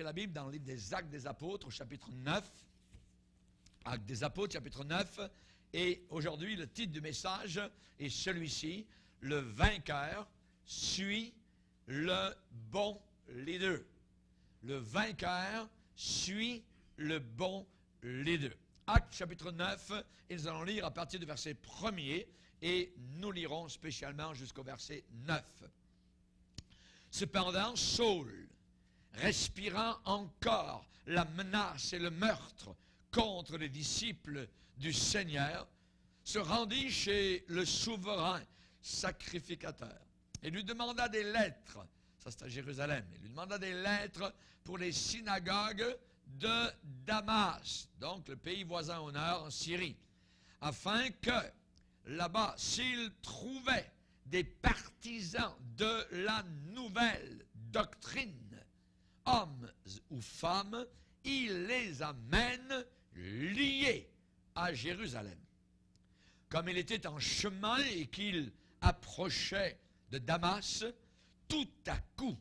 La Bible dans le livre des Actes des Apôtres, au chapitre 9. Actes des Apôtres, chapitre 9. Et aujourd'hui, le titre du message est celui-ci: le vainqueur suit le bon leader. Le vainqueur suit le bon leader. Actes chapitre 9, et nous allons lire à partir du verset 1er, et nous lirons spécialement jusqu'au verset 9. Cependant, Saul, respirant encore la menace et le meurtre contre les disciples du Seigneur, se rendit chez le souverain sacrificateur et lui demanda des lettres. Ça, c'est à Jérusalem. Il lui demanda des lettres pour les synagogues de Damas, donc le pays voisin au nord, en Syrie, afin que là-bas, s'il trouvait des partisans de la nouvelle doctrine, hommes ou femmes, il les amène liés à Jérusalem. Comme il était en chemin et qu'il approchait de Damas, tout à coup,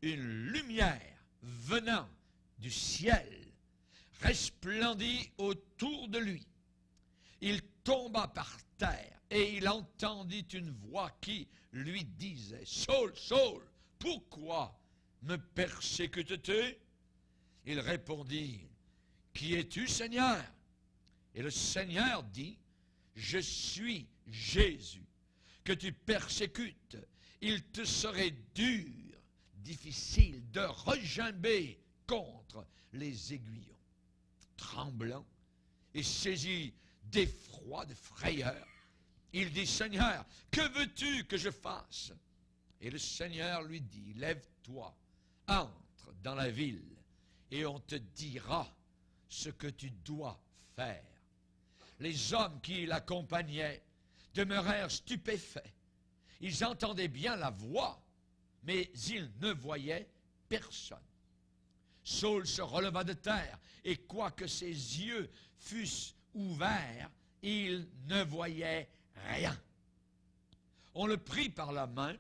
une lumière venant du ciel resplendit autour de lui. Il tomba par terre et il entendit une voix qui lui disait: « Saul, Saul, pourquoi me persécutes-tu » Il répondit: « Qui es-tu, Seigneur » Et le Seigneur dit: « Je suis Jésus, que tu persécutes. Il te serait dur, difficile de regimber contre les aiguillons. » Tremblant et saisi d'effroi, de frayeur, il dit: « Seigneur, que veux-tu que je fasse » Et le Seigneur lui dit: « Lève-toi, entre dans la ville, et on te dira ce que tu dois faire. » Les hommes qui l'accompagnaient demeurèrent stupéfaits. Ils entendaient bien la voix, mais ils ne voyaient personne. Saul se releva de terre, et quoique ses yeux fussent ouverts, il ne voyait rien. On le prit par la main,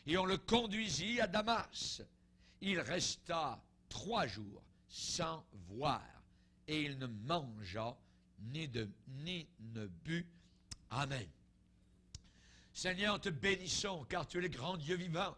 et on le conduisit à Damas. Il resta 3 jours sans voir, et il ne mangea ni ne but. Amen. Seigneur, te bénissons, car tu es le grand Dieu vivant.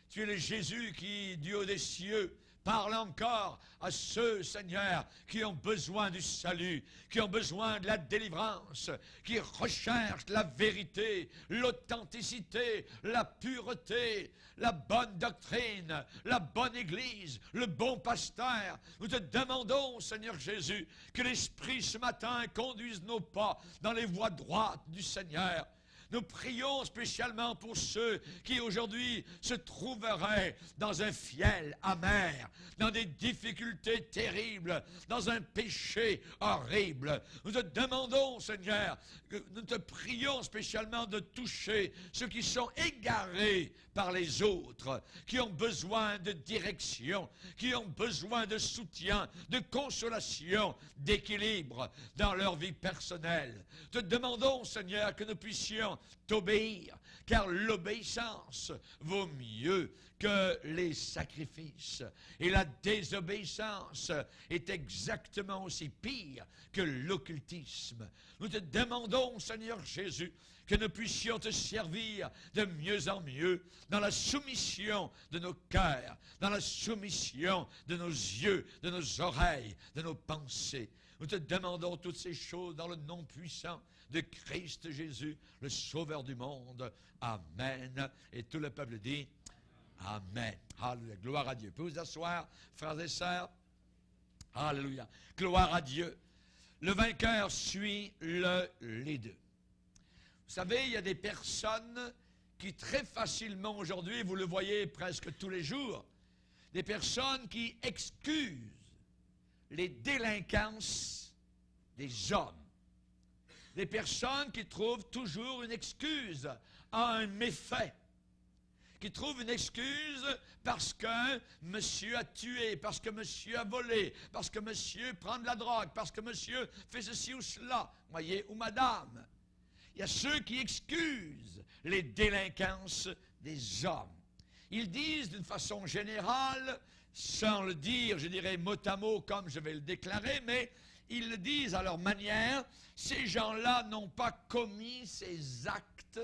Tu es le Jésus qui, du haut des cieux, parle encore à ceux, Seigneur, qui ont besoin du salut, qui ont besoin de la délivrance, qui recherchent la vérité, l'authenticité, la pureté, la bonne doctrine, la bonne Église, le bon pasteur. Nous te demandons, Seigneur Jésus, que l'Esprit ce matin conduise nos pas dans les voies droites du Seigneur. Nous prions spécialement pour ceux qui aujourd'hui se trouveraient dans un fiel amer, dans des difficultés terribles, dans un péché horrible. Nous te demandons, Seigneur, nous te prions spécialement de toucher ceux qui sont égarés par les autres, qui ont besoin de direction, qui ont besoin de soutien, de consolation, d'équilibre dans leur vie personnelle. Te demandons, Seigneur, que nous puissions t'obéir, car l'obéissance vaut mieux que les sacrifices. Et la désobéissance est exactement aussi pire que l'occultisme. Nous te demandons, Seigneur Jésus, que nous puissions te servir de mieux en mieux dans la soumission de nos cœurs, dans la soumission de nos yeux, de nos oreilles, de nos pensées. Nous te demandons toutes ces choses dans le nom puissant de Christ Jésus, le Sauveur du monde. Amen. Et tout le peuple dit Amen. Alléluia. Gloire à Dieu. Vous pouvez vous asseoir, frères et sœurs. Alléluia. Gloire à Dieu. Le vainqueur suit le leader. Vous savez, il y a des personnes qui très facilement aujourd'hui, vous le voyez presque tous les jours, des personnes qui excusent les délinquances des hommes. Des personnes qui trouvent toujours une excuse à un méfait, qui trouvent une excuse parce que monsieur a tué, parce que monsieur a volé, parce que monsieur prend de la drogue, parce que monsieur fait ceci ou cela, voyez, ou madame. Il y a ceux qui excusent les délinquances des hommes. Ils disent d'une façon générale, sans le dire, je dirais mot à mot comme je vais le déclarer, mais ils le disent à leur manière, ces gens-là n'ont pas commis ces actes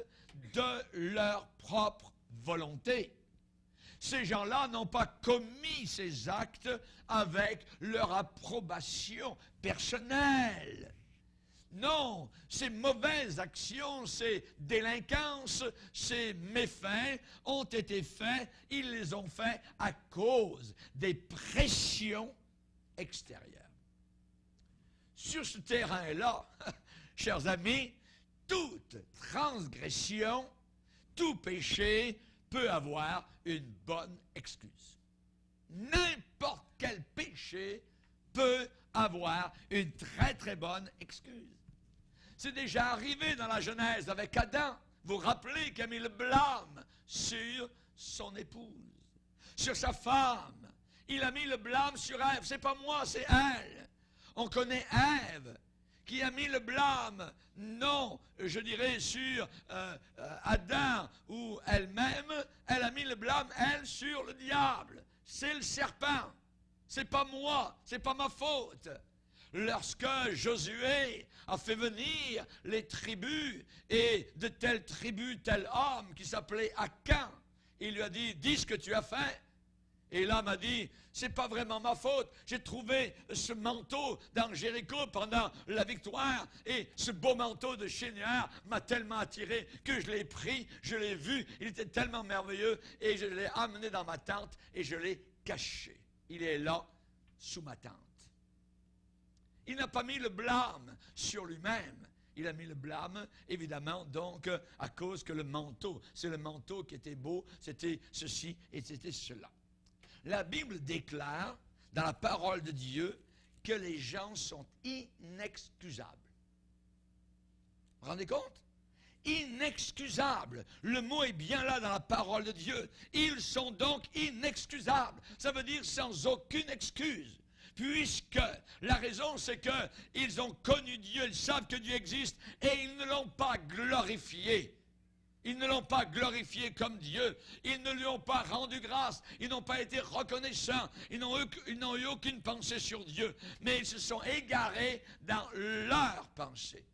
de leur propre volonté. Ces gens-là n'ont pas commis ces actes avec leur approbation personnelle. Non, ces mauvaises actions, ces délinquances, ces méfaits ont été faits, ils les ont faits à cause des pressions extérieures. Sur ce terrain-là, chers amis, toute transgression, tout péché peut avoir une bonne excuse. N'importe quel péché peut avoir une très très bonne excuse. C'est déjà arrivé dans la Genèse avec Adam. Vous vous rappelez qu'il a mis le blâme sur son épouse, sur sa femme. Il a mis le blâme sur Ève. C'est pas moi, c'est elle. On connaît Ève qui a mis le blâme, non, je dirais, sur Adam ou elle-même. Elle a mis le blâme, elle, sur le diable. C'est le serpent. C'est pas moi, c'est pas ma faute. Lorsque Josué a fait venir les tribus, et de telle tribu, tel homme qui s'appelait Akan, il lui a dit, dis ce que tu as fait. Et l'homme a dit, c'est pas vraiment ma faute, j'ai trouvé ce manteau dans Jéricho pendant la victoire, et ce beau manteau de Seigneur m'a tellement attiré que je l'ai pris, je l'ai vu, il était tellement merveilleux, et je l'ai amené dans ma tente, et je l'ai caché. Il est là, sous ma tente. Il n'a pas mis le blâme sur lui-même. Il a mis le blâme, évidemment, donc, à cause que le manteau, c'est le manteau qui était beau, c'était ceci et c'était cela. La Bible déclare, dans la parole de Dieu, que les gens sont inexcusables. Vous vous rendez compte? Inexcusables. Le mot est bien là dans la parole de Dieu. Ils sont donc inexcusables. Ça veut dire sans aucune excuse. Puisque la raison, c'est qu'ils ont connu Dieu, ils savent que Dieu existe, et ils ne l'ont pas glorifié. Ils ne l'ont pas glorifié comme Dieu. Ils ne lui ont pas rendu grâce. Ils n'ont pas été reconnaissants. Ils n'ont eu aucune pensée sur Dieu. Mais ils se sont égarés dans leurs pensées.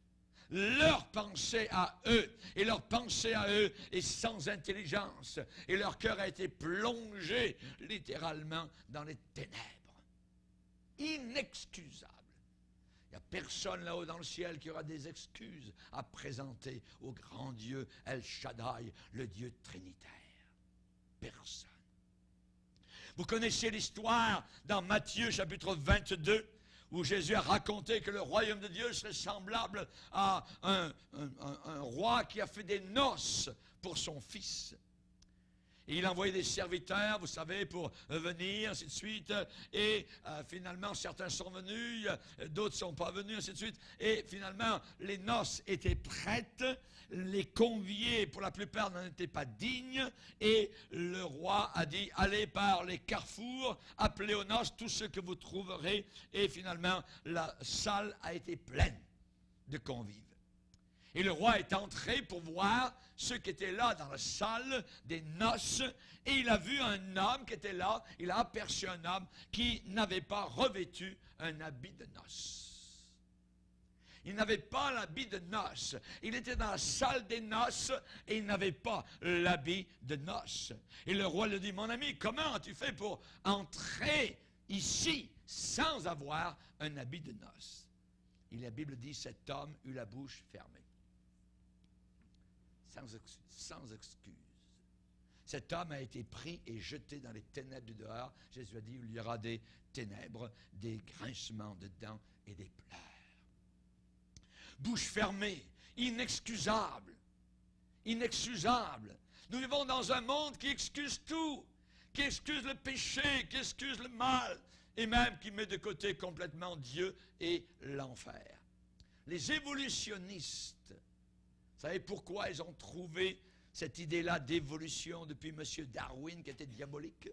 Leur pensée à eux. Et leur pensée à eux est sans intelligence. Et leur cœur a été plongé littéralement dans les ténèbres. Inexcusable. Il n'y a personne là-haut dans le ciel qui aura des excuses à présenter au grand Dieu El Shaddai, le Dieu trinitaire. Personne. Vous connaissez l'histoire dans Matthieu chapitre 22, où Jésus a raconté que le royaume de Dieu serait semblable à un roi qui a fait des noces pour son fils. Et il a envoyé des serviteurs, vous savez, pour venir, ainsi de suite. Et finalement, certains sont venus, d'autres ne sont pas venus, ainsi de suite. Et finalement, les noces étaient prêtes. Les conviés, pour la plupart, n'en étaient pas dignes. Et le roi a dit, allez par les carrefours, appelez aux noces tout ce que vous trouverez. Et finalement, la salle a été pleine de convives. Et le roi est entré pour voir ceux qui étaient là dans la salle des noces. Et il a vu un homme qui était là. Il a aperçu un homme qui n'avait pas revêtu un habit de noces. Il n'avait pas l'habit de noces. Il était dans la salle des noces et il n'avait pas l'habit de noces. Et le roi lui dit, mon ami, comment as-tu fait pour entrer ici sans avoir un habit de noces? Et la Bible dit, cet homme eut la bouche fermée. Sans excuse. Cet homme a été pris et jeté dans les ténèbres du dehors. Jésus a dit, il y aura des ténèbres, des grincements de dents et des pleurs. Bouche fermée, inexcusable. Inexcusable. Nous vivons dans un monde qui excuse tout, qui excuse le péché, qui excuse le mal, et même qui met de côté complètement Dieu et l'enfer. Les évolutionnistes, vous savez pourquoi ils ont trouvé cette idée-là d'évolution depuis M. Darwin qui était diabolique?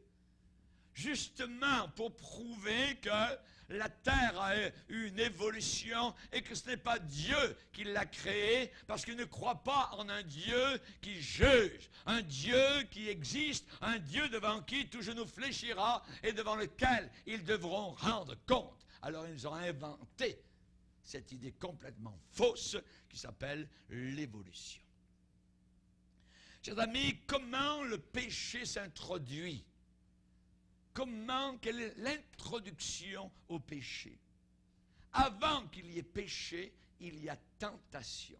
justement pour prouver que la terre a eu une évolution et que ce n'est pas Dieu qui l'a créée, parce qu'il ne croit pas en un Dieu qui juge, un Dieu qui existe, un Dieu devant qui tout genou fléchira et devant lequel ils devront rendre compte. Alors ils ont inventé cette idée complètement fausse qui s'appelle l'évolution. Chers amis, comment le péché s'introduit? Quelle est l'introduction au péché? Avant qu'il y ait péché, il y a tentation.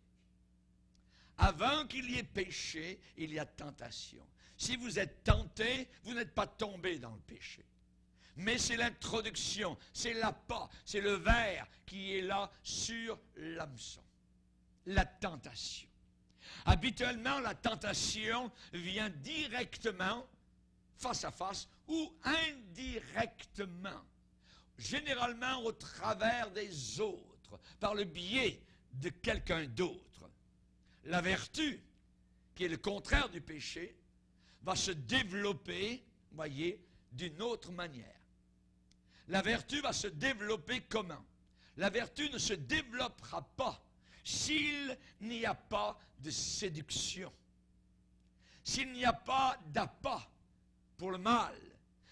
Avant qu'il y ait péché, il y a tentation. Si vous êtes tenté, vous n'êtes pas tombé dans le péché. Mais c'est l'introduction, c'est l'appât, c'est le ver qui est là sur l'hameçon. La tentation. Habituellement, la tentation vient directement, face à face, ou indirectement, généralement au travers des autres, par le biais de quelqu'un d'autre. La vertu, qui est le contraire du péché, va se développer, voyez, d'une autre manière. La vertu va se développer comment? La vertu ne se développera pas s'il n'y a pas de séduction, s'il n'y a pas d'appât pour le mal,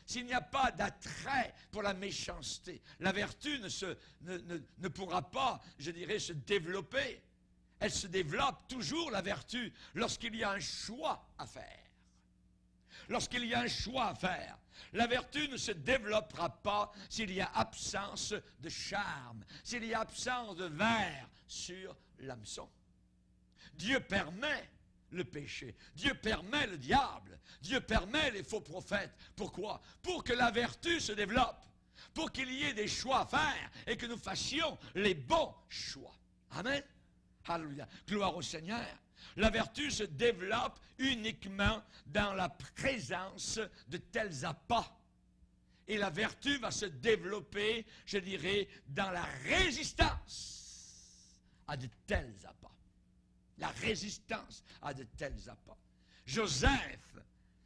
s'il n'y a pas d'attrait pour la méchanceté. La vertu ne pourra pas, je dirais, se développer. Elle se développe toujours, la vertu, lorsqu'il y a un choix à faire. Lorsqu'il y a un choix à faire. La vertu ne se développera pas s'il y a absence de charme, s'il y a absence de ver sur l'hameçon. Dieu permet le péché. Dieu permet le diable. Dieu permet les faux prophètes. Pourquoi? Pour que la vertu se développe. Pour qu'il y ait des choix à faire et que nous fassions les bons choix. Amen. Alléluia. Gloire au Seigneur. La vertu se développe uniquement dans la présence de tels appâts. Et la vertu va se développer, je dirais, dans la résistance à de tels appâts. La résistance à de tels appâts. Joseph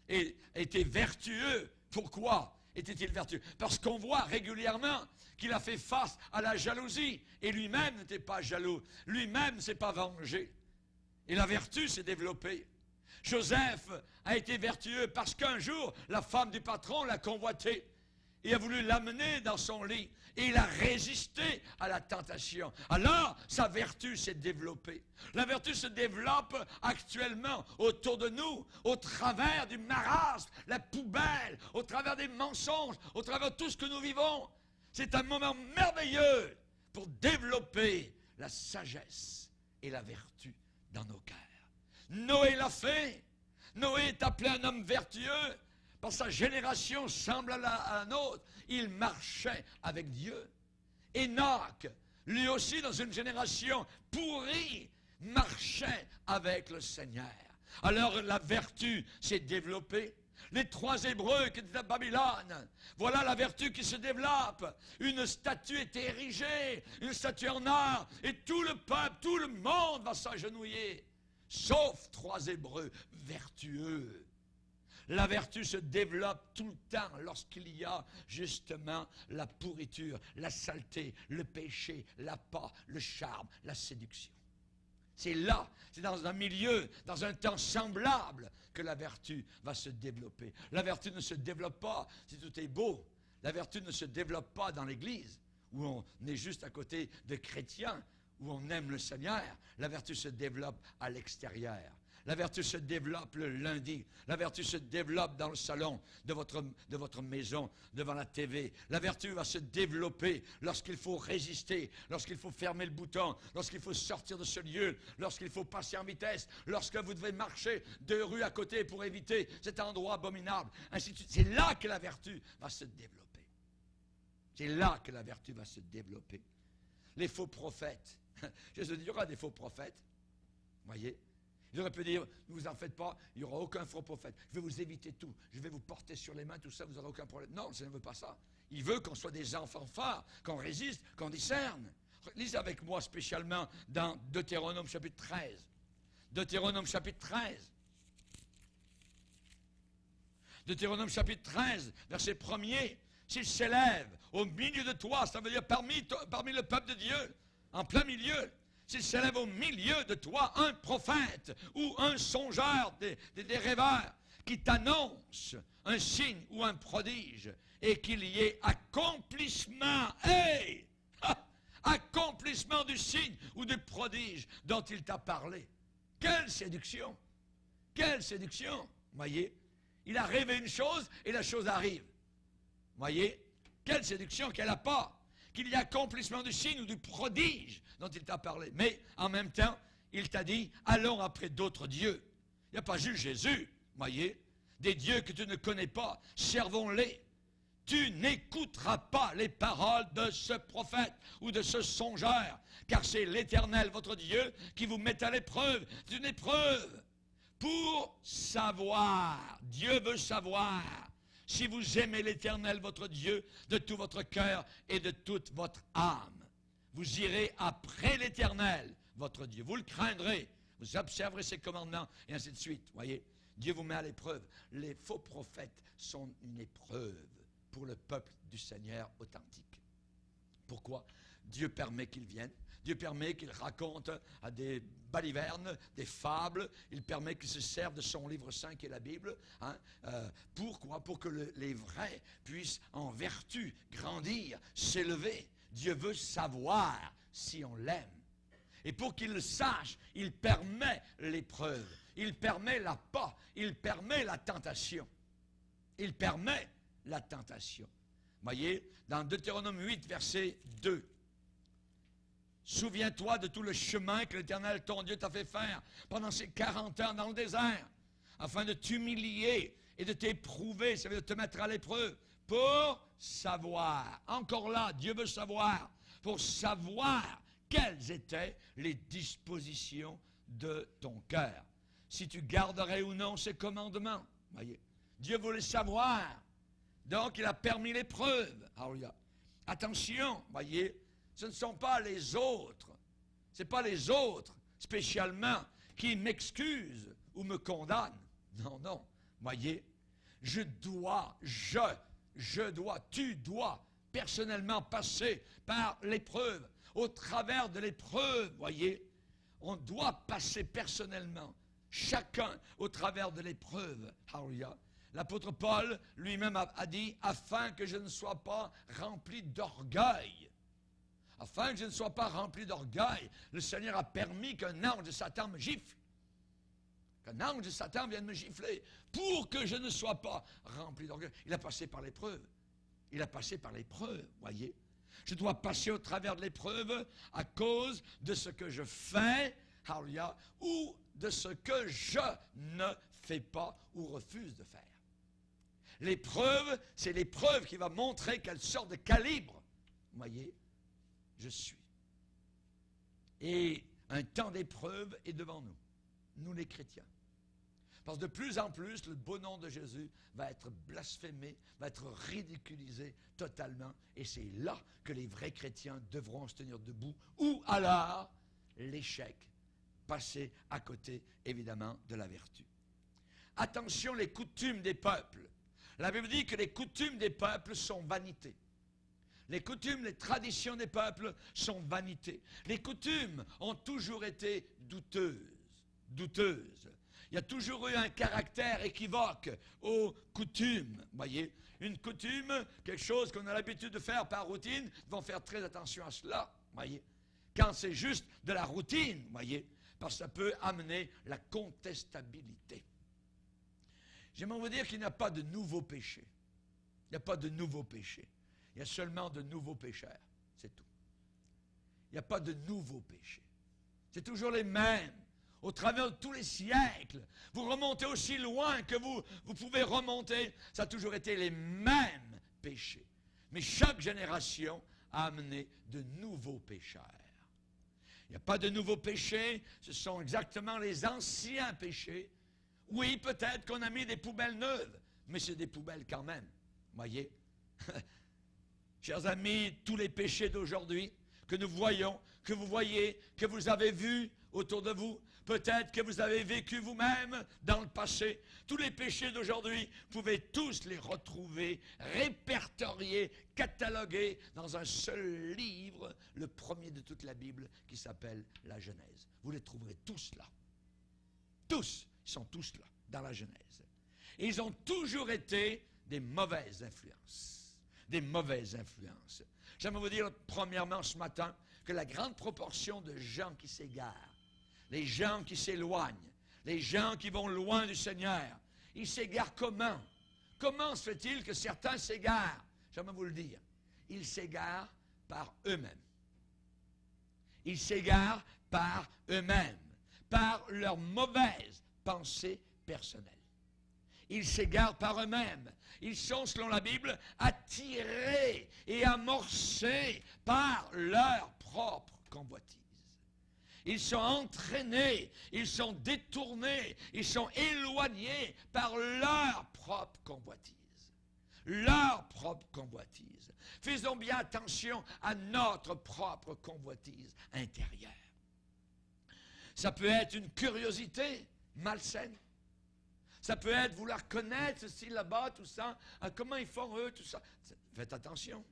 était vertueux. Pourquoi était-il vertueux? Parce qu'on voit régulièrement qu'il a fait face à la jalousie. Et lui-même n'était pas jaloux. Lui-même ne s'est pas vengé. Et la vertu s'est développée. Joseph a été vertueux parce qu'un jour, la femme du patron l'a convoité et a voulu l'amener dans son lit. Et il a résisté à la tentation. Alors, sa vertu s'est développée. La vertu se développe actuellement autour de nous, au travers du marasme, la poubelle, au travers des mensonges, au travers de tout ce que nous vivons. C'est un moment merveilleux pour développer la sagesse et la vertu dans nos cœurs. Noé l'a fait. Noé est appelé un homme vertueux. Par sa génération semble à la nôtre. Il marchait avec Dieu. Enoch, lui aussi dans une génération pourrie, marchait avec le Seigneur. Alors la vertu s'est développée. Les 3 Hébreux qui étaient à Babylone, voilà la vertu qui se développe. Une statue est érigée, une statue en or, et tout le peuple, tout le monde va s'agenouiller, sauf 3 Hébreux vertueux. La vertu se développe tout le temps lorsqu'il y a justement la pourriture, la saleté, le péché, l'appât, le charme, la séduction. C'est là, c'est dans un milieu, dans un temps semblable que la vertu va se développer. La vertu ne se développe pas si tout est beau. La vertu ne se développe pas dans l'Église, où on est juste à côté de chrétiens, où on aime le Seigneur. La vertu se développe à l'extérieur. La vertu se développe le lundi. La vertu se développe dans le salon de votre maison, devant la TV. La vertu va se développer lorsqu'il faut résister, lorsqu'il faut fermer le bouton, lorsqu'il faut sortir de ce lieu, lorsqu'il faut passer en vitesse, lorsque vous devez marcher 2 rues à côté pour éviter cet endroit abominable. Ainsi de suite. C'est là que la vertu va se développer. C'est là que la vertu va se développer. Les faux prophètes. Jésus dit, il y aura des faux prophètes. Voyez? Il aurait pu dire, ne vous en faites pas, il n'y aura aucun faux prophète. Je vais vous éviter tout. Je vais vous porter sur les mains, tout ça, vous n'aurez aucun problème. Non, le Seigneur ne veut pas ça. Il veut qu'on soit des enfants forts, qu'on résiste, qu'on discerne. Lisez avec moi spécialement dans Deutéronome chapitre 13. Deutéronome chapitre 13. Deutéronome chapitre 13, verset 1er, s'il s'élève au milieu de toi, ça veut dire parmi le peuple de Dieu, en plein milieu, s'il s'élève au milieu de toi un prophète ou un songeur, des rêveurs, qui t'annonce un signe ou un prodige, et qu'il y ait accomplissement, hey! Accomplissement du signe ou du prodige dont il t'a parlé. Quelle séduction! Quelle séduction! Voyez, il a rêvé une chose et la chose arrive. Voyez, quelle séduction qu'elle n'a pas. Qu'il y ait accomplissement du signe ou du prodige dont il t'a parlé. Mais en même temps, il t'a dit, allons après d'autres dieux. Il n'y a pas juste Jésus, voyez, des dieux que tu ne connais pas, servons-les. Tu n'écouteras pas les paroles de ce prophète ou de ce songeur, car c'est l'Éternel, votre Dieu, qui vous met à l'épreuve. C'est une épreuve pour savoir. Dieu veut savoir si vous aimez l'Éternel, votre Dieu, de tout votre cœur et de toute votre âme. Vous irez après l'Éternel, votre Dieu. Vous le craindrez, vous observerez ses commandements, et ainsi de suite. Voyez, Dieu vous met à l'épreuve. Les faux prophètes sont une épreuve pour le peuple du Seigneur authentique. Pourquoi? Dieu permet qu'ils viennent. Dieu permet qu'ils racontent à des balivernes, des fables. Il permet qu'ils se servent de son livre saint qui est la Bible. Hein? Pourquoi? Pour que les vrais puissent en vertu grandir, s'élever. Dieu veut savoir si on l'aime. Et pour qu'il le sache, il permet l'épreuve. Il permet l'appât. Il permet la tentation. Il permet la tentation. Voyez, dans Deutéronome 8, verset 2. Souviens-toi de tout le chemin que l'Éternel, ton Dieu, t'a fait faire pendant ces 40 ans dans le désert, afin de t'humilier et de t'éprouver, ça veut dire te mettre à l'épreuve, pour savoir. Encore là, Dieu veut savoir, pour savoir quelles étaient les dispositions de ton cœur. Si tu garderais ou non ses commandements. Voyez, Dieu voulait savoir. Donc, il a permis l'épreuve. Alléluia. Attention, voyez, ce ne sont pas les autres. Ce n'est pas les autres, spécialement, qui m'excusent ou me condamnent. Non, non. Voyez, tu dois, personnellement passer par l'épreuve. Au travers de l'épreuve, voyez, on doit passer personnellement, chacun, au travers de l'épreuve. Alléluia. L'apôtre Paul lui-même a dit, afin que je ne sois pas rempli d'orgueil. Afin que je ne sois pas rempli d'orgueil, le Seigneur a permis qu'un ange de Satan me gifle. Qu'un ange de Satan vienne me gifler pour que je ne sois pas rempli d'orgueil. Il a passé par l'épreuve. Il a passé par l'épreuve, voyez. Je dois passer au travers de l'épreuve à cause de ce que je fais, alléluia, ou de ce que je ne fais pas ou refuse de faire. L'épreuve, c'est l'épreuve qui va montrer quelle sorte de calibre, voyez, je suis. Et un temps d'épreuve est devant nous, nous les chrétiens. Parce que de plus en plus, le beau nom de Jésus va être blasphémé, va être ridiculisé totalement. Et c'est là que les vrais chrétiens devront se tenir debout. Ou alors, l'échec, passer à côté, évidemment, de la vertu. Attention, les coutumes des peuples. La Bible dit que les coutumes des peuples sont vanité. Les coutumes, les traditions des peuples sont vanité. Les coutumes ont toujours été douteuses. Il y a toujours eu un caractère équivoque aux coutumes. Voyez, une coutume, quelque chose qu'on a l'habitude de faire par routine, ils vont faire très attention à cela. Voyez, quand c'est juste de la routine, voyez, parce que ça peut amener la contestabilité. J'aimerais vous dire qu'il n'y a pas de nouveaux péchés. Il n'y a pas de nouveaux péchés. Il y a seulement de nouveaux pécheurs. C'est tout. Il n'y a pas de nouveaux péchés. C'est toujours les mêmes. Au travers de tous les siècles, vous remontez aussi loin que vous pouvez remonter. Ça a toujours été les mêmes péchés. Mais chaque génération a amené de nouveaux pécheurs. Il n'y a pas de nouveaux péchés. Ce sont exactement les anciens péchés. Oui, peut-être qu'on a mis des poubelles neuves, mais c'est des poubelles quand même. Voyez? Chers amis, tous les péchés d'aujourd'hui, que nous voyons, que vous voyez, que vous avez vu autour de vous. Peut-être que vous avez vécu vous-même dans le passé. Tous les péchés d'aujourd'hui, vous pouvez tous les retrouver, répertoriés, catalogués dans un seul livre, le premier de toute la Bible, qui s'appelle la Genèse. Vous les trouverez tous là. Tous, ils sont tous là, dans la Genèse. Et ils ont toujours été des mauvaises influences. Des mauvaises influences. J'aimerais vous dire, premièrement, ce matin, que la grande proportion de gens qui s'égarent, les gens qui s'éloignent, les gens qui vont loin du Seigneur, ils s'égarent comment? Comment se fait-il que certains s'égarent? J'aimerais vous le dire. Ils s'égarent par eux-mêmes. Ils s'égarent par eux-mêmes, par leurs mauvaises pensées personnelles. Ils s'égarent par eux-mêmes. Ils sont, selon la Bible, attirés et amorcés par leur propre convoitise. Ils sont entraînés, ils sont détournés, ils sont éloignés par leur propre convoitise. Leur propre convoitise. Faisons bien attention à notre propre convoitise intérieure. Ça peut être une curiosité malsaine. Ça peut être vouloir connaître ceci, là-bas, tout ça. Comment ils font eux, tout ça. Faites attention.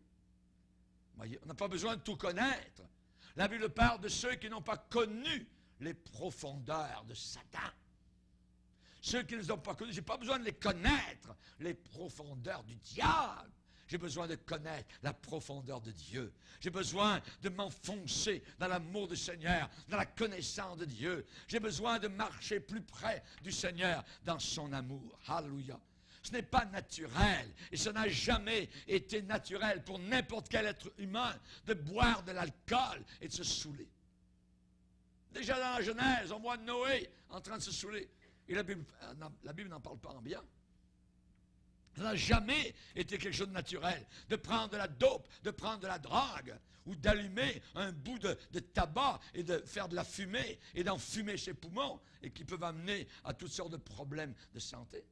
Voyez, on n'a pas besoin de tout connaître. La Bible parle de ceux qui n'ont pas connu les profondeurs de Satan. Ceux qui ne les ont pas connus, je n'ai pas besoin de les connaître, les profondeurs du diable. J'ai besoin de connaître la profondeur de Dieu. J'ai besoin de m'enfoncer dans l'amour du Seigneur, dans la connaissance de Dieu. J'ai besoin de marcher plus près du Seigneur dans son amour. Alléluia. Ce n'est pas naturel, et ça n'a jamais été naturel pour n'importe quel être humain de boire de l'alcool et de se saouler. Déjà dans la Genèse, on voit Noé en train de se saouler. Et la Bible n'en parle pas en bien. Ça n'a jamais été quelque chose de naturel, de prendre de la dope, de prendre de la drogue, ou d'allumer un bout de tabac et de faire de la fumée, et d'enfumer ses poumons, et qui peuvent amener à toutes sortes de problèmes de santé.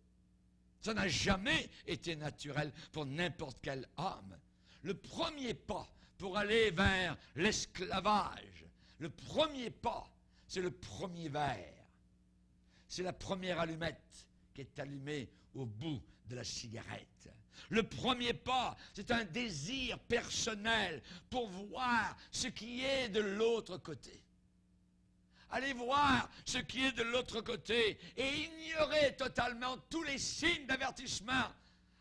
Ça n'a jamais été naturel pour n'importe quel homme. Le premier pas pour aller vers l'esclavage, le premier pas, c'est le premier verre. C'est la première allumette qui est allumée au bout de la cigarette. Le premier pas, c'est un désir personnel pour voir ce qui est de l'autre côté. Allez voir ce qui est de l'autre côté et ignorez totalement tous les signes d'avertissement,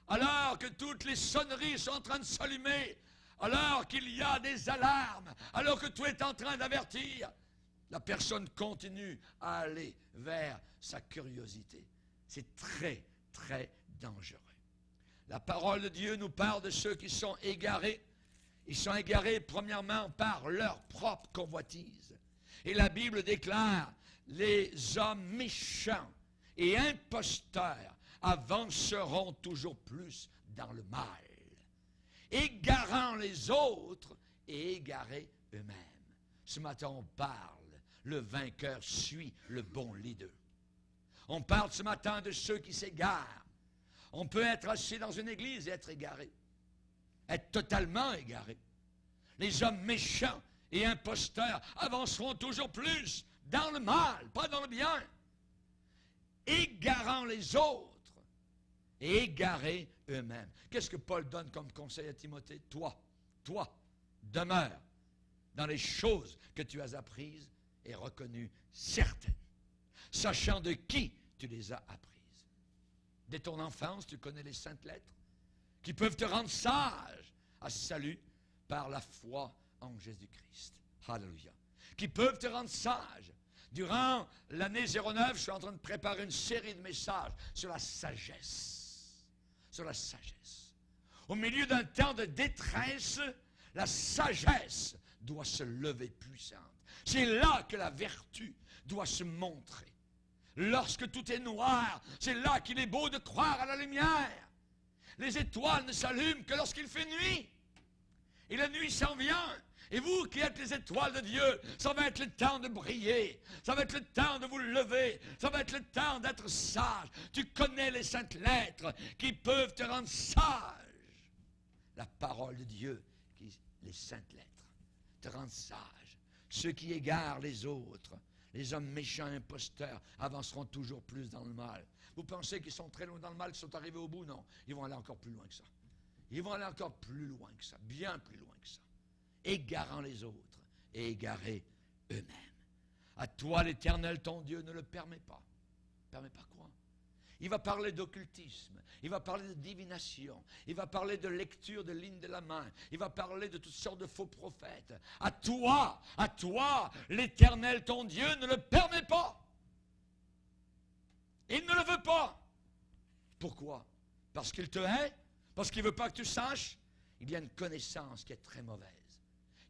alors que toutes les sonneries sont en train de s'allumer, alors qu'il y a des alarmes, alors que tout est en train d'avertir. La personne continue à aller vers sa curiosité. C'est très, très dangereux. La parole de Dieu nous parle de ceux qui sont égarés. Ils sont égarés premièrement par leur propre convoitise. Et la Bible déclare, les hommes méchants et imposteurs avanceront toujours plus dans le mal, égarant les autres et égarés eux-mêmes. Ce matin, on parle, le vainqueur suit le bon leader. On parle ce matin de ceux qui s'égarent. On peut être assis dans une église et être égaré, être totalement égaré. Les hommes méchants et imposteurs avanceront toujours plus dans le mal, pas dans le bien, égarant les autres et égarés eux-mêmes. Qu'est-ce que Paul donne comme conseil à Timothée? Toi, demeure dans les choses que tu as apprises et reconnues certaines, sachant de qui tu les as apprises. Dès ton enfance, tu connais les saintes lettres qui peuvent te rendre sage à ce salut par la foi en Jésus-Christ. Alléluia. Qui peuvent te rendre sage. Durant l'année 09, je suis en train de préparer une série de messages sur la sagesse. Sur la sagesse. Au milieu d'un temps de détresse, la sagesse doit se lever puissante. C'est là que la vertu doit se montrer. Lorsque tout est noir, c'est là qu'il est beau de croire à la lumière. Les étoiles ne s'allument que lorsqu'il fait nuit. Et la nuit s'en vient. Et vous qui êtes les étoiles de Dieu, ça va être le temps de briller. Ça va être le temps de vous lever. Ça va être le temps d'être sage. Tu connais les saintes lettres qui peuvent te rendre sage. La parole de Dieu, les saintes lettres. te rendre sage. Ceux qui égarent les autres, les hommes méchants, imposteurs, avanceront toujours plus dans le mal. Vous pensez qu'ils sont très loin dans le mal, qu'ils sont arrivés au bout? Non, ils vont aller encore plus loin que ça. Ils vont aller encore plus loin que ça, bien plus loin que ça. Égarant les autres et égarés eux-mêmes. À toi, l'Éternel, ton Dieu, ne le permet pas. Permet pas quoi? Il va parler d'occultisme, il va parler de divination, il va parler de lecture de lignes de la main, il va parler de toutes sortes de faux prophètes. À toi, l'Éternel, ton Dieu, ne le permet pas. Il ne le veut pas. Pourquoi? Parce qu'il te hait? Parce qu'il ne veut pas que tu saches? Il y a une connaissance qui est très mauvaise.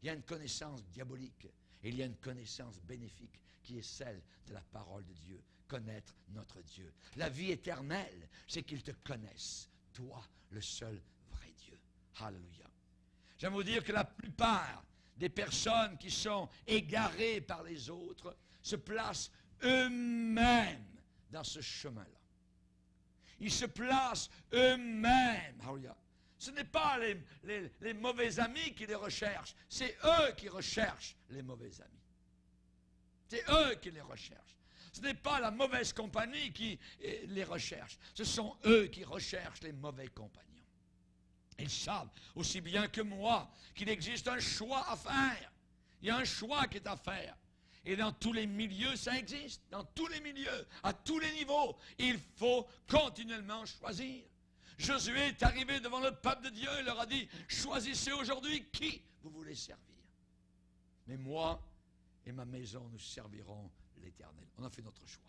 Il y a une connaissance diabolique et il y a une connaissance bénéfique qui est celle de la parole de Dieu. Connaître notre Dieu. La vie éternelle, c'est qu'il te connaisse, toi, le seul vrai Dieu. Alléluia. J'aime vous dire que la plupart des personnes qui sont égarées par les autres se placent eux-mêmes dans ce chemin-là. Ils se placent eux-mêmes. Alléluia. Ce n'est pas les mauvais amis qui les recherchent, c'est eux qui recherchent les mauvais amis. C'est eux qui les recherchent. Ce n'est pas la mauvaise compagnie qui les recherche. Ce sont eux qui recherchent les mauvais compagnons. Ils savent aussi bien que moi qu'il existe un choix à faire. Il y a un choix qui est à faire. Et dans tous les milieux, ça existe. Dans tous les milieux, à tous les niveaux, il faut continuellement choisir. Josué est arrivé devant le peuple de Dieu et leur a dit, choisissez aujourd'hui qui vous voulez servir. Mais moi et ma maison, nous servirons l'Éternel. On a fait notre choix.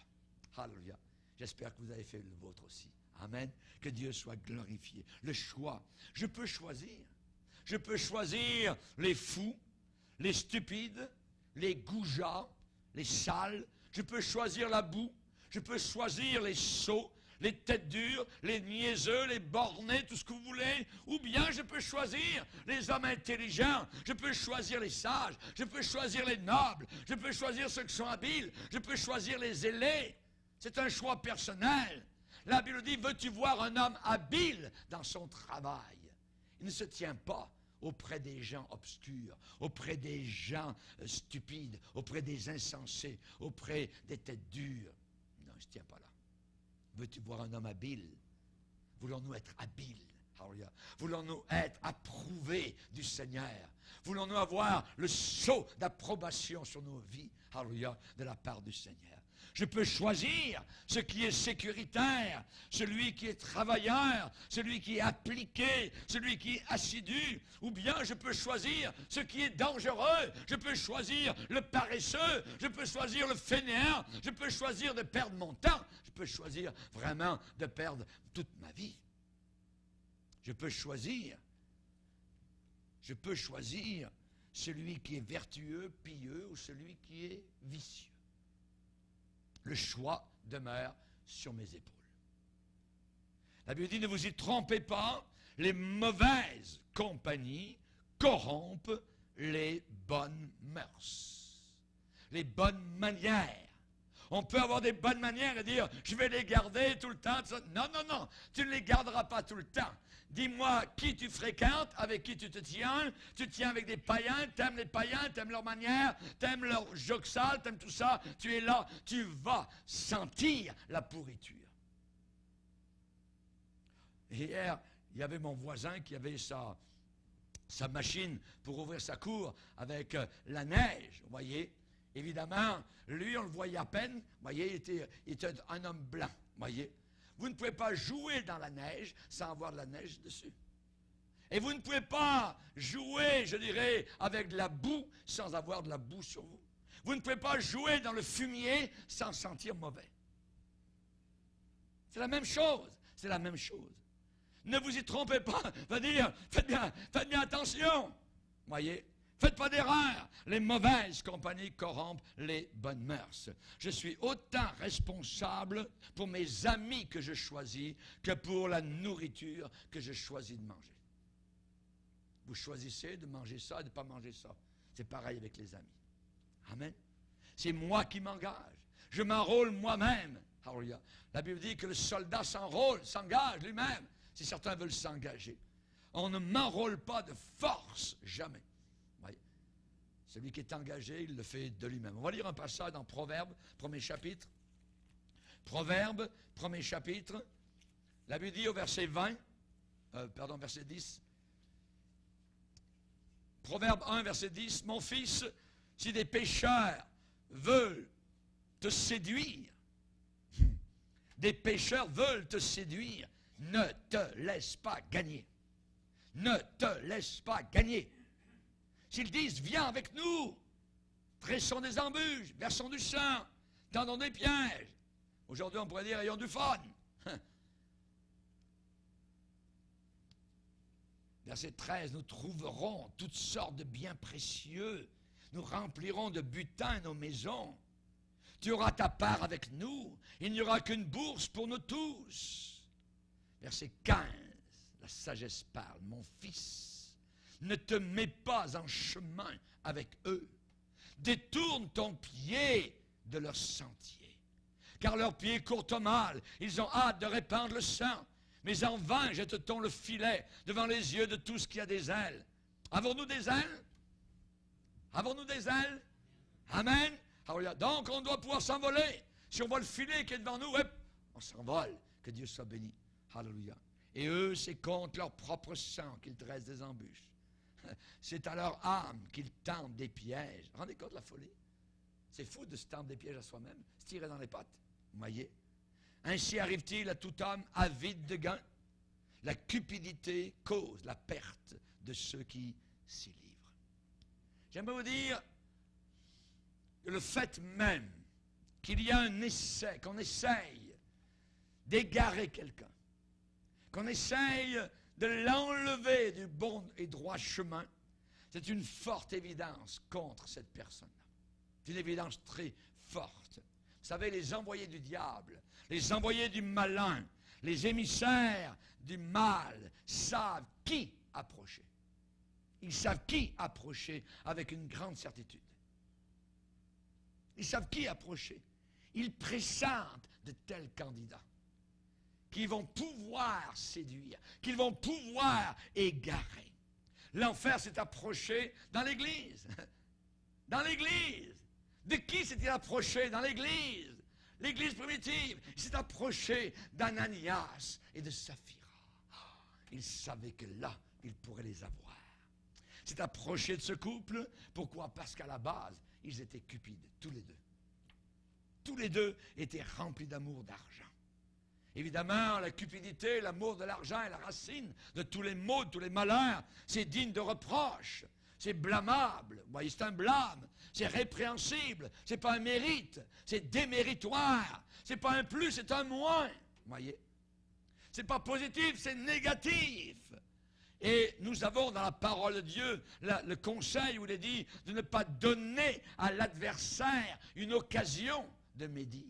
Alléluia. J'espère que vous avez fait le vôtre aussi. Amen. Que Dieu soit glorifié. Le choix. Je peux choisir. Je peux choisir les fous, les stupides, les goujats, les sales. Je peux choisir la boue. Je peux choisir les sots, les têtes dures, les niaiseux, les bornés, tout ce que vous voulez. Ou bien je peux choisir les hommes intelligents. Je peux choisir les sages. Je peux choisir les nobles. Je peux choisir ceux qui sont habiles. Je peux choisir les zélés. C'est un choix personnel. La Bible dit, veux-tu voir un homme habile dans son travail? Il ne se tient pas auprès des gens obscurs, auprès des gens stupides, auprès des insensés, auprès des têtes dures. Non, il ne se tient pas là. Veux-tu voir un homme habile? Voulons-nous être habiles? Alléluia. Voulons-nous être approuvés du Seigneur? Voulons-nous avoir le sceau d'approbation sur nos vies? Alléluia, de la part du Seigneur. Je peux choisir ce qui est sécuritaire, celui qui est travailleur, celui qui est appliqué, celui qui est assidu, ou bien je peux choisir ce qui est dangereux, je peux choisir le paresseux, je peux choisir le fainéant, je peux choisir de perdre mon temps, je peux choisir vraiment de perdre toute ma vie. Je peux choisir celui qui est vertueux, pieux, ou celui qui est vicieux. Le choix demeure sur mes épaules. La Bible dit, ne vous y trompez pas, les mauvaises compagnies corrompent les bonnes mœurs, les bonnes manières. On peut avoir des bonnes manières et dire, je vais les garder tout le temps. Non, non, non, tu ne les garderas pas tout le temps. Dis-moi qui tu fréquentes, avec qui tu te tiens. Tu te tiens avec des païens, t'aimes les païens, t'aimes leur manière, t'aimes leur joc sale, t'aimes tout ça. Tu es là, tu vas sentir la pourriture. Hier, il y avait mon voisin qui avait sa machine pour ouvrir sa cour avec la neige, vous voyez. Évidemment, lui, on le voyait à peine, vous voyez, il était un homme blanc, vous voyez. Vous ne pouvez pas jouer dans la neige sans avoir de la neige dessus. Et vous ne pouvez pas jouer, je dirais, avec de la boue sans avoir de la boue sur vous. Vous ne pouvez pas jouer dans le fumier sans sentir mauvais. C'est la même chose, c'est la même chose. Ne vous y trompez pas, va dire, faites bien attention, vous voyez. Faites pas d'erreur. Les mauvaises compagnies corrompent les bonnes mœurs. Je suis autant responsable pour mes amis que je choisis que pour la nourriture que je choisis de manger. Vous choisissez de manger ça et de ne pas manger ça. C'est pareil avec les amis. Amen. C'est moi qui m'engage. Je m'enrôle moi-même. Alléluia. La Bible dit que le soldat s'engage lui-même, si certains veulent s'engager. On ne m'enrôle pas de force, jamais. Celui qui est engagé, il le fait de lui-même. On va lire un passage dans Proverbes, premier chapitre. Proverbes, premier chapitre. La Bible dit au verset 20, verset 10. Proverbe 1, verset 10. Mon fils, si des pécheurs veulent te séduire, des pécheurs veulent te séduire, ne te laisse pas gagner. Ne te laisse pas gagner. S'ils disent, viens avec nous, dressons des embûches, versons du sang, tendons des pièges. Aujourd'hui, on pourrait dire, ayons du fun. Verset 13, nous trouverons toutes sortes de biens précieux. Nous remplirons de butin nos maisons. Tu auras ta part avec nous. Il n'y aura qu'une bourse pour nous tous. Verset 15, la sagesse parle. Mon fils, ne te mets pas en chemin avec eux. Détourne ton pied de leur sentier. Car leurs pieds courent au mal. Ils ont hâte de répandre le sang. Mais en vain jette-t-on le filet devant les yeux de tous qui a des ailes. Avons-nous des ailes? Avons-nous des ailes? Amen. Alléluia. Donc on doit pouvoir s'envoler. Si on voit le filet qui est devant nous, on s'envole. Que Dieu soit béni. Alléluia. Et eux, c'est contre leur propre sang qu'ils dressent des embûches. C'est à leur âme qu'ils tentent des pièges. Rendez compte de la folie? C'est fou de se tendre des pièges à soi-même, se tirer dans les pattes. Vous voyez? Ainsi arrive-t-il à tout homme avide de gain. La cupidité cause la perte de ceux qui s'y livrent. J'aimerais vous dire que le fait même qu'il y a un essai, qu'on essaye d'égarer quelqu'un, qu'on essaye de l'enlever du bon et droit chemin, c'est une forte évidence contre cette personne-là. C'est une évidence très forte. Vous savez, les envoyés du diable, les envoyés du malin, les émissaires du mal savent qui approcher. Ils savent qui approcher avec une grande certitude. Ils savent qui approcher. Ils pressentent de tels candidats qui vont pouvoir séduire, qu'ils vont pouvoir égarer. L'enfer s'est approché dans l'Église. Dans l'Église. De qui s'est-il approché dans l'Église? L'Église primitive. Il s'est approché d'Ananias et de Saphira. Il savait que là, il pourrait les avoir. Il s'est approché de ce couple. Pourquoi? Parce qu'à la base, ils étaient cupides, tous les deux. Tous les deux étaient remplis d'amour d'argent. Évidemment, la cupidité, l'amour de l'argent est la racine de tous les maux, de tous les malheurs. C'est digne de reproche. C'est blâmable. Vous voyez, c'est un blâme. C'est répréhensible. C'est pas un mérite. C'est déméritoire. C'est pas un plus, c'est un moins. Vous voyez? C'est pas positif, c'est négatif. Et nous avons dans la parole de Dieu le conseil où il est dit de ne pas donner à l'adversaire une occasion de médire.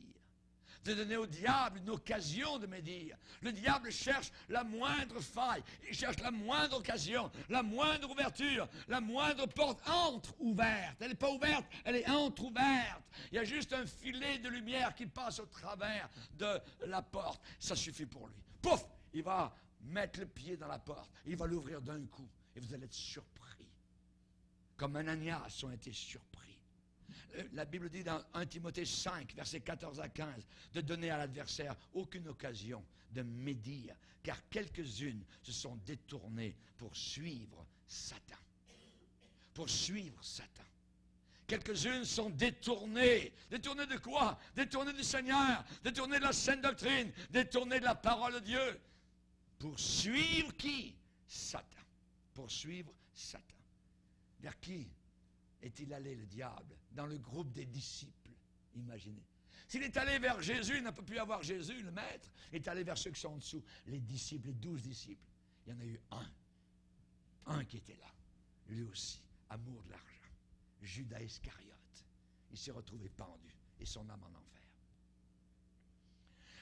De donner au diable une occasion de médire. Le diable cherche la moindre faille, il cherche la moindre occasion, la moindre ouverture, la moindre porte entre-ouverte. Elle n'est pas ouverte, elle est entre-ouverte. Il y a juste un filet de lumière qui passe au travers de la porte. Ça suffit pour lui. Pouf! Il va mettre le pied dans la porte. Il va l'ouvrir d'un coup. Et vous allez être surpris. Comme Ananias ont été surpris. La Bible dit dans 1 Timothée 5, versets 14 à 15, de donner à l'adversaire aucune occasion de médire, car quelques-unes se sont détournées pour suivre Satan. Pour suivre Satan. Quelques-unes sont détournées. Détournées de quoi? Détournées du Seigneur, détournées de la sainte doctrine, détournées de la parole de Dieu. Pour suivre qui? Satan. Pour suivre Satan. Vers qui est-il allé, le diable? Dans le groupe des disciples. Imaginez. S'il est allé vers Jésus, il n'a pas pu avoir Jésus, le maître. Il est allé vers ceux qui sont en dessous. Les disciples, les 12 disciples. Il y en a eu un. Un qui était là. Lui aussi. Amour de l'argent. Judas Iscariote. Il s'est retrouvé pendu. Et son âme en enfer.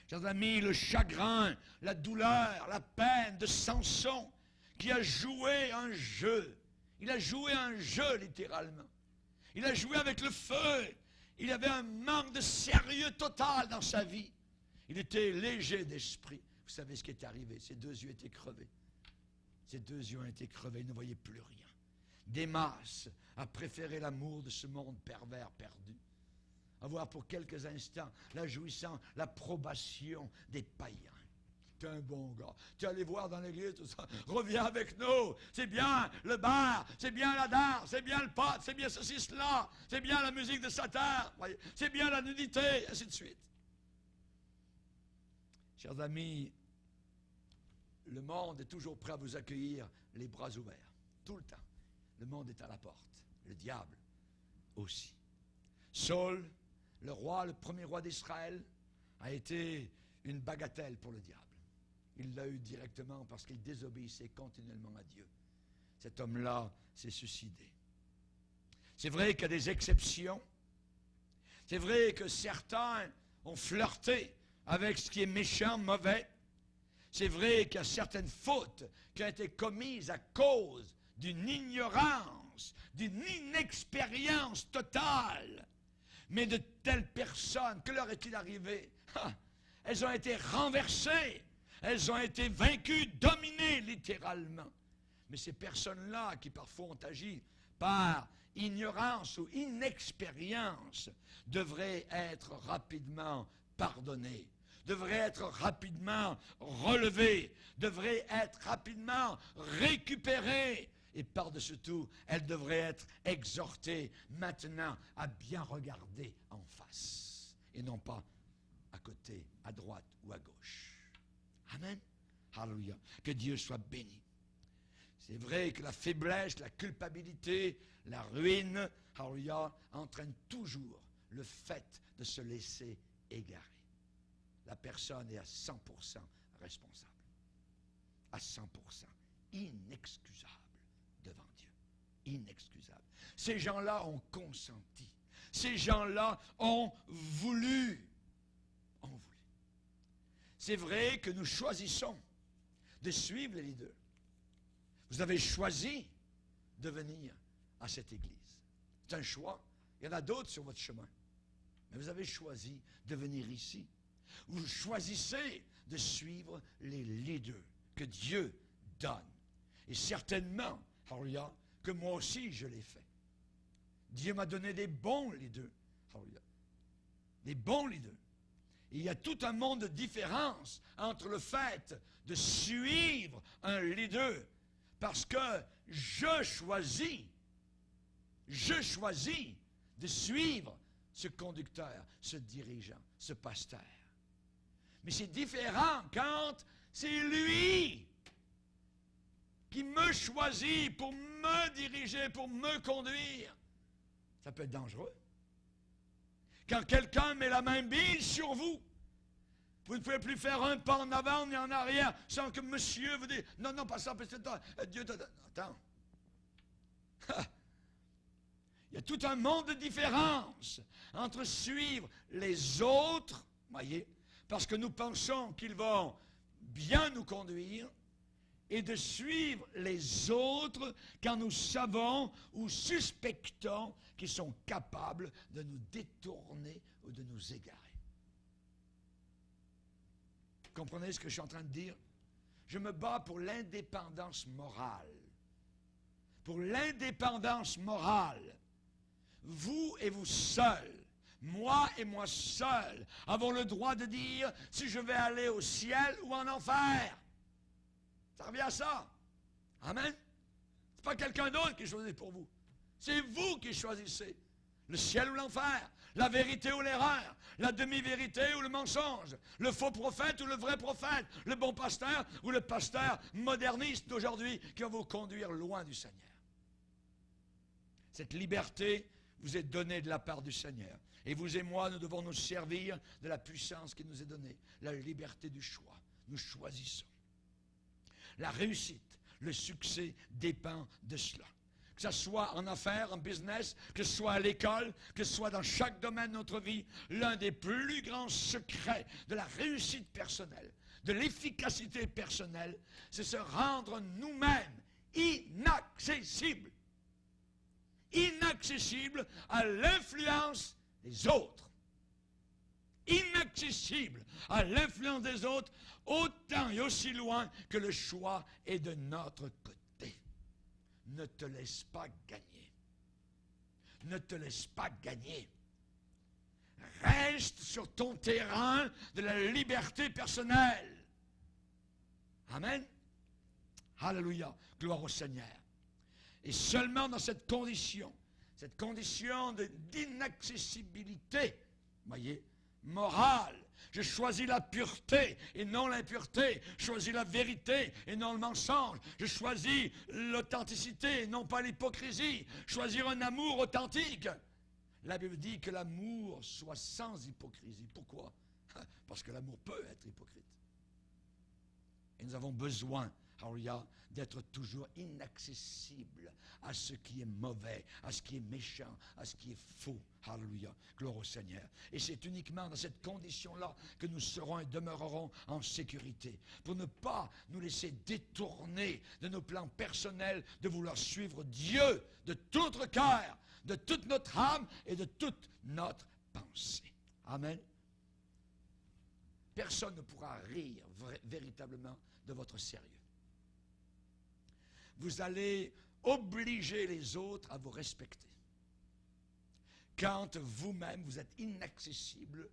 Chers amis, le chagrin, la douleur, la peine de Samson, qui a joué un jeu. Il a joué un jeu, littéralement. Il a joué avec le feu. Il avait un manque de sérieux total dans sa vie. Il était léger d'esprit. Vous savez ce qui est arrivé? Ses deux yeux étaient crevés. Ses deux yeux ont été crevés. Il ne voyait plus rien. Démas a préféré l'amour de ce monde pervers perdu, avoir pour quelques instants la jouissance, l'approbation des païens. T'es un bon gars. Tu es allé voir dans l'église, tout ça. Reviens avec nous. C'est bien le bar, c'est bien la danse, c'est bien le pot, c'est bien ceci, cela, c'est bien la musique de Satan, c'est bien la nudité, ainsi de suite. Chers amis, le monde est toujours prêt à vous accueillir les bras ouverts. Tout le temps. Le monde est à la porte. Le diable aussi. Saul, le roi, le premier roi d'Israël, a été une bagatelle pour le diable. Il l'a eu directement parce qu'il désobéissait continuellement à Dieu. Cet homme-là s'est suicidé. C'est vrai qu'il y a des exceptions. C'est vrai que certains ont flirté avec ce qui est méchant, mauvais. C'est vrai qu'il y a certaines fautes qui ont été commises à cause d'une ignorance, d'une inexpérience totale. Mais de telles personnes, que leur est-il arrivé? Elles ont été renversées, elles ont été vaincues, dominées littéralement. Mais ces personnes-là qui parfois ont agi par ignorance ou inexpérience devraient être rapidement pardonnées, devraient être rapidement relevées, devraient être rapidement récupérées. Et par-dessus tout, elles devraient être exhortées maintenant à bien regarder en face et non pas à côté, à droite ou à gauche. Amen. Alléluia. Que Dieu soit béni. C'est vrai que la faiblesse, la culpabilité, la ruine, alléluia, entraîne toujours le fait de se laisser égarer. La personne est à 100% responsable. À 100%. Inexcusable devant Dieu. Inexcusable. Ces gens-là ont consenti. Ces gens-là ont voulu. C'est vrai que nous choisissons de suivre les leaders. Vous avez choisi de venir à cette église. C'est un choix. Il y en a d'autres sur votre chemin. Mais vous avez choisi de venir ici. Vous choisissez de suivre les leaders que Dieu donne. Et certainement, alléluia, que moi aussi je l'ai fait. Dieu m'a donné des bons leaders. Alléluia. Des bons leaders. Il y a tout un monde de différence entre le fait de suivre un leader parce que je choisis de suivre ce conducteur, ce dirigeant, ce pasteur. Mais c'est différent quand c'est lui qui me choisit pour me diriger, pour me conduire. Ça peut être dangereux. Quand quelqu'un met la main mise sur vous, vous ne pouvez plus faire un pas en avant ni en arrière sans que monsieur vous dise « Non, non, pas ça, parce que Dieu te donne. » Attends. Il y a tout un monde de différence entre suivre les autres, voyez, parce que nous pensons qu'ils vont bien nous conduire, et de suivre les autres quand nous savons ou suspectons qu'ils sont capables de nous détourner ou de nous égarer. Comprenez ce que je suis en train de dire? Je me bats pour l'indépendance morale. Pour l'indépendance morale. Vous et vous seuls, moi et moi seul, avons le droit de dire si je vais aller au ciel ou en enfer. Ça revient à ça. Amen. Ce n'est pas quelqu'un d'autre qui choisit pour vous. C'est vous qui choisissez. Le ciel ou l'enfer, la vérité ou l'erreur, la demi-vérité ou le mensonge, le faux prophète ou le vrai prophète, le bon pasteur ou le pasteur moderniste d'aujourd'hui qui va vous conduire loin du Seigneur. Cette liberté vous est donnée de la part du Seigneur. Et vous et moi, nous devons nous servir de la puissance qui nous est donnée, la liberté du choix. Nous choisissons. La réussite, le succès dépend de cela. Que ce soit en affaires, en business, que ce soit à l'école, que ce soit dans chaque domaine de notre vie, l'un des plus grands secrets de la réussite personnelle, de l'efficacité personnelle, c'est se rendre nous-mêmes inaccessibles. Inaccessibles à l'influence des autres. Inaccessibles à l'influence des autres, autant et aussi loin que le choix est de notre côté. ne te laisse pas gagner. Ne te laisse pas gagner. Reste sur ton terrain de la liberté personnelle. Amen. Alléluia. Gloire au Seigneur. Et seulement dans cette condition d'inaccessibilité, voyez, morale, je choisis la pureté et non l'impureté. Je choisis la vérité et non le mensonge. Je choisis l'authenticité et non pas l'hypocrisie. Choisir un amour authentique. La Bible dit que l'amour soit sans hypocrisie. Pourquoi? Parce que l'amour peut être hypocrite. Et nous avons besoin, alléluia, d'être toujours inaccessibles à ce qui est mauvais, à ce qui est méchant, à ce qui est faux. Alléluia. Gloire au Seigneur. Et c'est uniquement dans cette condition-là que nous serons et demeurerons en sécurité. Pour ne pas nous laisser détourner de nos plans personnels, de vouloir suivre Dieu de tout notre cœur, de toute notre âme et de toute notre pensée. Amen. Personne ne pourra rire véritablement de votre sérieux. Vous allez obliger les autres à vous respecter. Quand vous-même, vous êtes inaccessible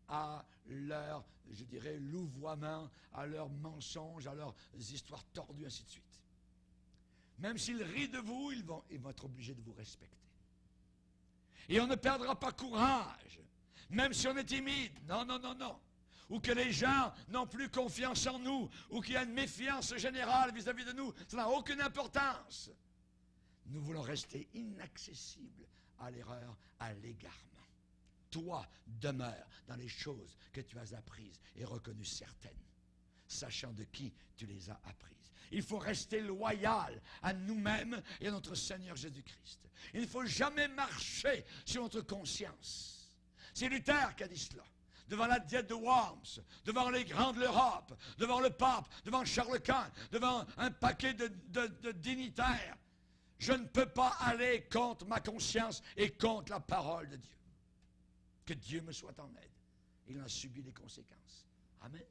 à leur, je dirais, louvoiement, à leurs mensonges, à leurs histoires tordues, ainsi de suite. Même s'ils rient de vous, ils vont être obligés de vous respecter. Et on ne perdra pas courage, même si on est timide. Non, non, non, non. Ou que les gens n'ont plus confiance en nous, ou qu'il y a une méfiance générale vis-à-vis de nous, ça n'a aucune importance. Nous voulons rester inaccessibles à l'erreur, à l'égarement. Toi, demeure dans les choses que tu as apprises et reconnues certaines, sachant de qui tu les as apprises. Il faut rester loyal à nous-mêmes et à notre Seigneur Jésus-Christ. Il ne faut jamais marcher sur notre conscience. C'est Luther qui a dit cela. Devant la diète de Worms, devant les grands de l'Europe, devant le pape, devant Charles Quint, devant un paquet de dignitaires. Je ne peux pas aller contre ma conscience et contre la parole de Dieu. Que Dieu me soit en aide. Il en a subi les conséquences. Amen.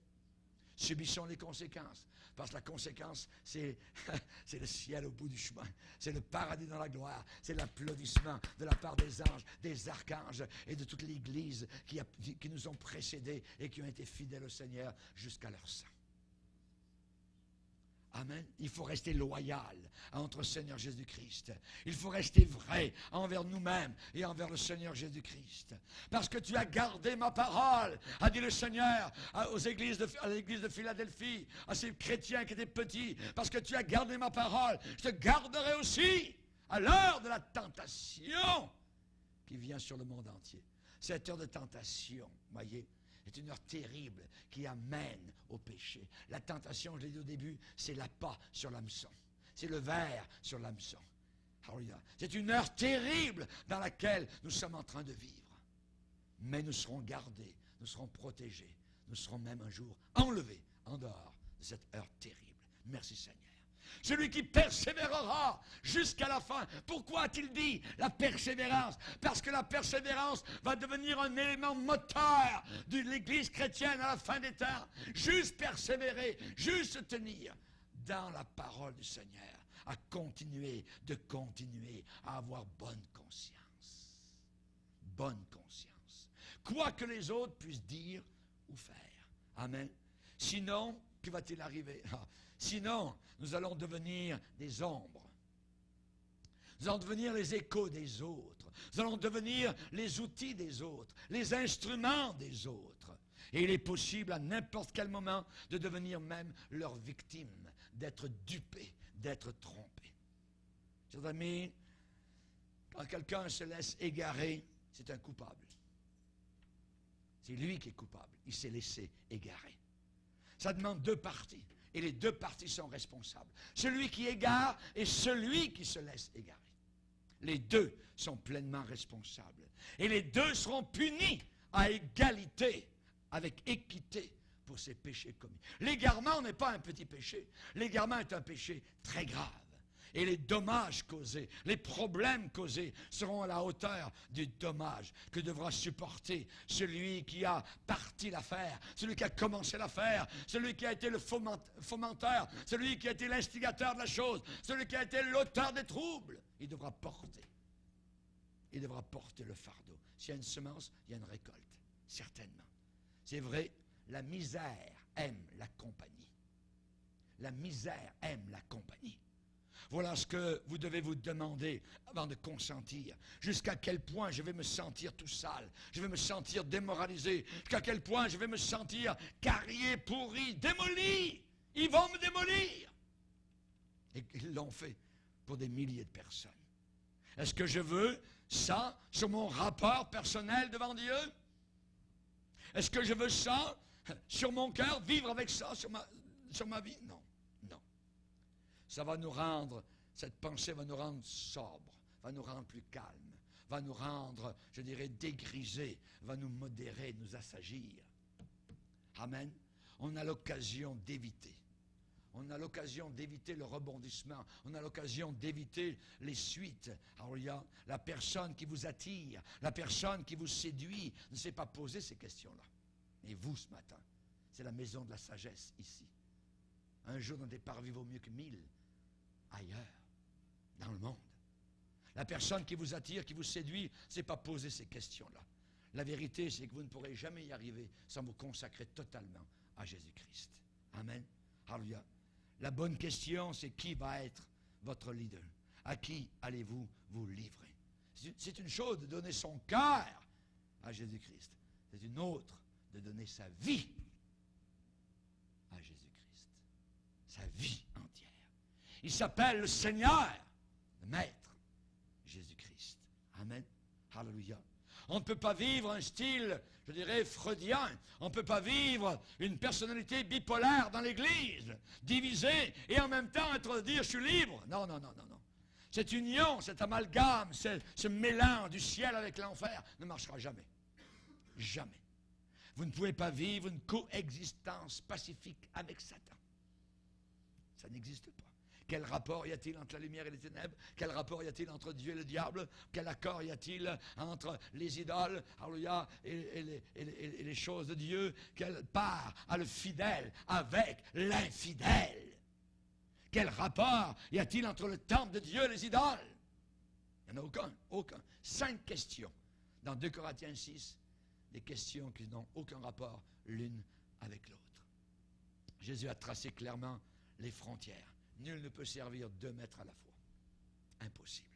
Subissons les conséquences. Parce que la conséquence, c'est le ciel au bout du chemin. C'est le paradis dans la gloire. C'est l'applaudissement de la part des anges, des archanges et de toute l'Église qui nous ont précédés et qui ont été fidèles au Seigneur jusqu'à leur sang. Amen. Il faut rester loyal à notre Seigneur Jésus-Christ. Il faut rester vrai envers nous-mêmes et envers le Seigneur Jésus-Christ. Parce que tu as gardé ma parole, a dit le Seigneur à l'église de Philadelphie, à ces chrétiens qui étaient petits. Parce que tu as gardé ma parole, je te garderai aussi à l'heure de la tentation qui vient sur le monde entier. Cette heure de tentation, voyez, est une heure terrible qui amène au péché. La tentation, je l'ai dit au début, c'est l'appât sur l'hameçon. C'est le ver sur l'hameçon. C'est une heure terrible dans laquelle nous sommes en train de vivre. Mais nous serons gardés, nous serons protégés, nous serons même un jour enlevés en dehors de cette heure terrible. Merci Seigneur. Celui qui persévérera jusqu'à la fin. Pourquoi a-t-il dit la persévérance? Parce que la persévérance va devenir un élément moteur de l'Église chrétienne à la fin des temps. Juste persévérer, juste se tenir dans la parole du Seigneur, à continuer à avoir bonne conscience. Bonne conscience. Quoi que les autres puissent dire ou faire. Amen. Sinon, que va-t-il arriver? Sinon, nous allons devenir des ombres. Nous allons devenir les échos des autres. Nous allons devenir les outils des autres, les instruments des autres. Et il est possible à n'importe quel moment de devenir même leur victime, d'être dupé, d'être trompé. Chers amis, quand quelqu'un se laisse égarer, c'est un coupable. C'est lui qui est coupable. Il s'est laissé égarer. Ça demande deux parties. Et les deux parties sont responsables. Celui qui égare et celui qui se laisse égarer. Les deux sont pleinement responsables. Et les deux seront punis à égalité, avec équité, pour ces péchés commis. L'égarement n'est pas un petit péché. L'égarement est un péché très grave. Et les dommages causés, les problèmes causés seront à la hauteur du dommage que devra supporter celui qui a parti l'affaire, celui qui a commencé l'affaire, celui qui a été le fomenteur, celui qui a été l'instigateur de la chose, celui qui a été l'auteur des troubles. Il devra porter le fardeau. S'il y a une semence, il y a une récolte, certainement. C'est vrai, la misère aime la compagnie. La misère aime la compagnie. Voilà ce que vous devez vous demander avant de consentir. Jusqu'à quel point je vais me sentir tout sale, je vais me sentir démoralisé, jusqu'à quel point je vais me sentir carrié, pourri, démoli. Ils vont me démolir. Et ils l'ont fait pour des milliers de personnes. Est-ce que je veux ça sur mon rapport personnel devant Dieu? Est-ce que je veux ça sur mon cœur, vivre avec ça sur ma vie? Non, non. Ça va nous rendre, cette pensée va nous rendre sobres, va nous rendre plus calmes, va nous rendre, je dirais, dégrisés, va nous modérer, nous assagir. Amen. On a l'occasion d'éviter. On a l'occasion d'éviter le rebondissement. On a l'occasion d'éviter les suites. Alors il y a la personne qui vous attire, la personne qui vous séduit, ne s'est pas posé ces questions-là. Et vous, ce matin, c'est la maison de la sagesse ici. Un jour d'un départ vaut mieux que 1000 ailleurs, dans le monde. La personne qui vous attire, qui vous séduit, ne s'est pas posé ces questions-là. La vérité, c'est que vous ne pourrez jamais y arriver sans vous consacrer totalement à Jésus-Christ. Amen. Alléluia. La bonne question, c'est qui va être votre leader? À qui allez-vous vous livrer? C'est une chose de donner son cœur à Jésus-Christ. C'est une autre de donner sa vie à Jésus-Christ. Sa vie entière. Il s'appelle le Seigneur, le Maître, Jésus-Christ. Amen. Alléluia. On ne peut pas vivre un style, je dirais, freudien. On ne peut pas vivre une personnalité bipolaire dans l'Église, divisée, et en même temps dire « je suis libre ». Non, non, non, non, non. Cette union, cet amalgame, ce mélange du ciel avec l'enfer ne marchera jamais. Jamais. Vous ne pouvez pas vivre une coexistence pacifique avec Satan. Ça n'existe pas. Quel rapport y a-t-il entre la lumière et les ténèbres? Quel rapport y a-t-il entre Dieu et le diable? Quel accord y a-t-il entre les idoles, alléluia, et les choses de Dieu? Quelle part a le fidèle avec l'infidèle? Quel rapport y a-t-il entre le temple de Dieu et les idoles? Il n'y en a aucun, aucun. 5 questions dans 2 Corinthiens 6, des questions qui n'ont aucun rapport l'une avec l'autre. Jésus a tracé clairement les frontières. Nul ne peut servir 2 maîtres à la fois. Impossible.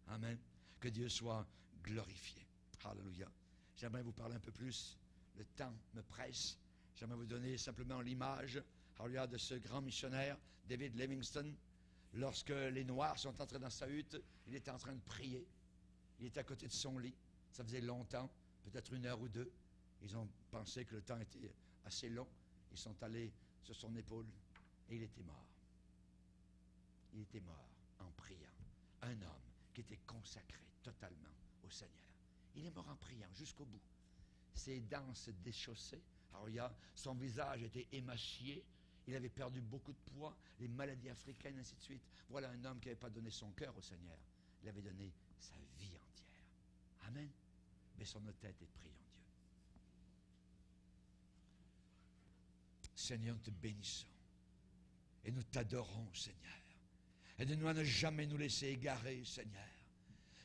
Amen. Que Dieu soit glorifié. Alléluia. J'aimerais vous parler un peu plus. Le temps me presse. J'aimerais vous donner simplement l'image, alléluia, de ce grand missionnaire, David Livingstone. Lorsque les Noirs sont entrés dans sa hutte, il était en train de prier. Il était à côté de son lit. Ça faisait longtemps, peut-être 1 heure ou 2. Ils ont pensé que le temps était assez long. Ils sont allés sur son épaule et il était mort. Il était mort en priant. Un homme qui était consacré totalement au Seigneur. Il est mort en priant jusqu'au bout. Ses dents se déchaussaient. Alors, son visage était émacié. Il avait perdu beaucoup de poids, les maladies africaines, ainsi de suite. Voilà un homme qui n'avait pas donné son cœur au Seigneur. Il avait donné sa vie entière. Amen. Baissons nos têtes et prions Dieu. Seigneur, nous te bénissons. Et nous t'adorons, Seigneur. Aide-nous à ne jamais nous laisser égarer, Seigneur.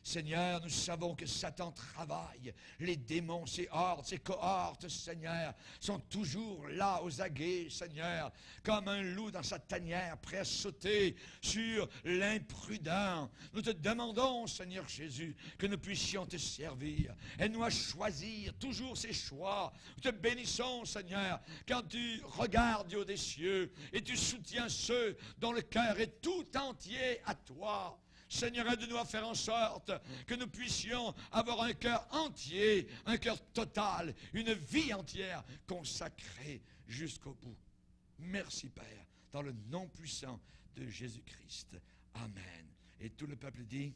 Seigneur, nous savons que Satan travaille. Les démons, ses hordes, ses cohortes, Seigneur, sont toujours là aux aguets, Seigneur, comme un loup dans sa tanière, prêt à sauter sur l'imprudent. Nous te demandons, Seigneur Jésus, que nous puissions te servir. Aide-nous à choisir toujours ces choix. Nous te bénissons, Seigneur, quand tu regardes du haut des cieux et tu soutiens ceux dont le cœur est tout entier à toi. Seigneur, aide-nous à faire en sorte que nous puissions avoir un cœur entier, un cœur total, une vie entière consacrée jusqu'au bout. Merci, Père, dans le nom puissant de Jésus-Christ. Amen. Et tout le peuple dit...